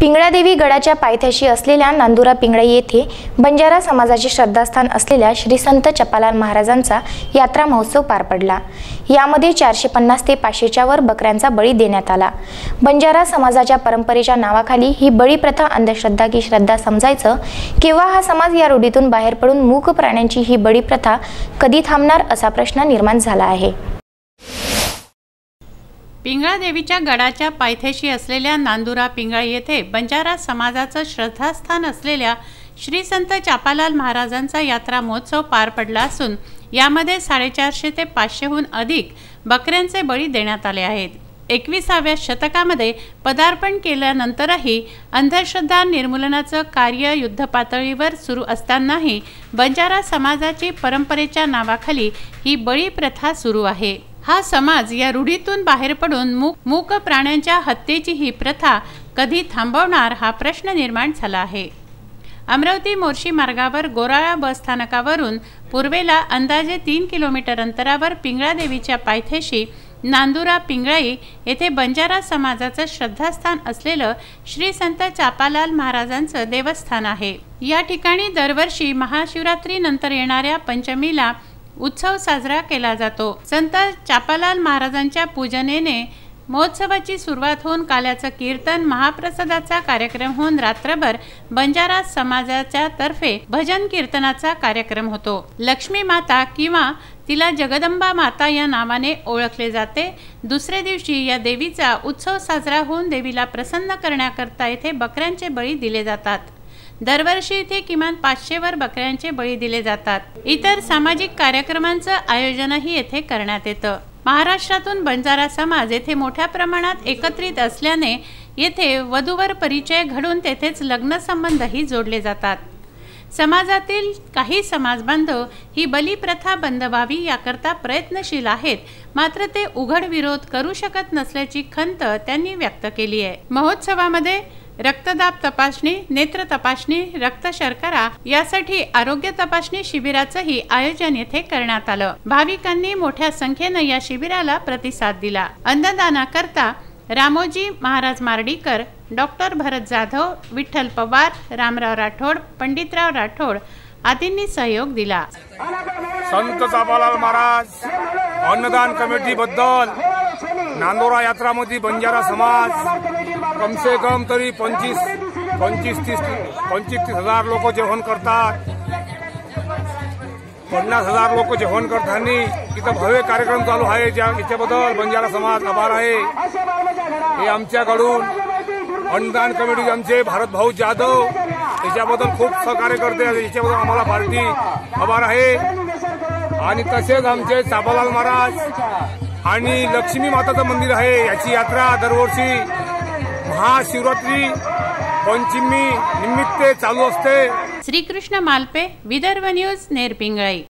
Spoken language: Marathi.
पिंगळादेवी गडाच्या पायथ्याशी असलेल्या नांदुरा पिंगळाई येथे बंजारा समाजाचे श्रद्धास्थान असलेल्या श्री संत चपालाल महाराजांचा यात्रा महोत्सव पार पडला। यामध्ये 450 ते 500च्या वर बकऱ्यांचा बळी देण्यात आला। बंजारा समाजाच्या परंपरेच्या नावाखाली ही बळी प्रथा अंधश्रद्धा की श्रद्धा समजायचं, केव्हा हा समाज या रूढीतून बाहेर पडून मूक प्राण्यांची ही बळी प्रथा कधी थांबणार असा प्रश्न निर्माण झाला आहे। पिंगळादेवीच्या गडाच्या पायथ्याशी असलेल्या नांदुरा पिंगळाई येथे बंजारा समाजाचं श्रद्धास्थान असलेल्या श्री संत चपालाल महाराजांचा यात्रा महोत्सव पार पडला असून यामध्ये 450 ते 500हून अधिक बकऱ्यांचे बळी देण्यात आले आहेत। 21व्या शतकामध्ये पदार्पण केल्यानंतरही अंधश्रद्धा निर्मूलनाचं कार्य युद्धपातळीवर सुरू असतानाही बंजारा समाजाची परंपरेच्या नावाखाली ही बळी प्रथा सुरू आहे। हा समाज या रूढीतून बाहेर पडून मूक प्राण्यांच्या हत्येची ही प्रथा कधी थांबवणार हा प्रश्न निर्माण झाला आहे। अमरावती मोर्शी मार्गावर गोराळा बस स्थानकावरून पूर्वेला अंदाजे 3 किलोमीटर अंतरावर पिंगळादेवीच्या पायथ्याशी नांदुरा पिंगळाई येथे बंजारा समाजाचं श्रद्धास्थान असलेलं श्री संत चपालाल महाराजांचं देवस्थान आहे। या ठिकाणी दरवर्षी महाशिवरात्रीनंतर येणाऱ्या पंचमीला उत्सव साजरा केला जातो। संत चपालाल महाराजांच्या पूजनेने महोत्सवाची सुरुवात होऊन काल्याचं कीर्तन, महाप्रसादाचा कार्यक्रम होऊन रात्रभर बंजारा समाजाच्या तर्फे भजन कीर्तनाचा कार्यक्रम होतो। लक्ष्मी माता किंवा तिला जगदंबा माता या नावाने ओळखले जाते। दुसऱ्या दिवशी या देवीचा उत्सव साजरा होऊन देवीला प्रसन्न करण्याकरता येथे बकऱ्यांचे बळी दिले जातात। दरवर्षी इथे किमान 500 वर बकऱ्यांचे बळी दिले जातात। इतर सामाजिक कार्यक्रमांचं आयोजनही येथे करण्यात येतं। महाराष्ट्रातून बंजारा समाज येथे मोठ्या प्रमाणात एकत्रित असल्याने येथे वधूवर परिचय घडून तेथेच लग्न संबंधही जोडले जातात। समाजातील काही समाजबांधव ही बली प्रथा बंद व्हावी याकरता प्रयत्नशील आहेत, मात्र ते उघड विरोध करू शकत नसल्याची खंत त्यांनी व्यक्त केली आहे। महोत्सवामध्ये रक्तदाब तपासणी, नेत्र तपासणी, रक्त शर्करा यासाठी आरोग्य तपासणी शिबिराचंही आयोजन येथे करण्यात आलं। भाविकांनी मोठ्या संख्येने या शिबिराला प्रतिसाद दिला। अन्नदानाकरता रामोजी महाराज मार्डीकर, डॉक्टर भरत जाधव, विठ्ठल पवार, रामराव राठोड, पंडितराव राठोड आदींनी सहयोग दिला। संत चपालाल महाराज अन्नदान कमिटी बद्दल नांदुरा यात्रामध्ये बंजारा समाज कम से कम तरी 25-30 लोक जेवण करतात। 50,000 लोक जेवण करताना इथं भव्य कार्यक्रम चालू आहे। याच्याबद्दल बंजारा समाज आभार आहे। हे आमच्याकडून अन्नदान कमिटी आमचे भारत भाऊ जाधव याच्याबद्दल खूप सहकार्य करते। याच्याबद्दल आम्हाला पार्टी आभार आहे। आणि तसेच आमचे चपालाल महाराज आणि लक्ष्मी माताचं मंदिर आहे। याची यात्रा दरवर्षी महाशिवरात्री पंचमी निमित्त चालू असते। श्रीकृष्ण मालपे, विदर्भ न्यूज, नेर पिंगळाई।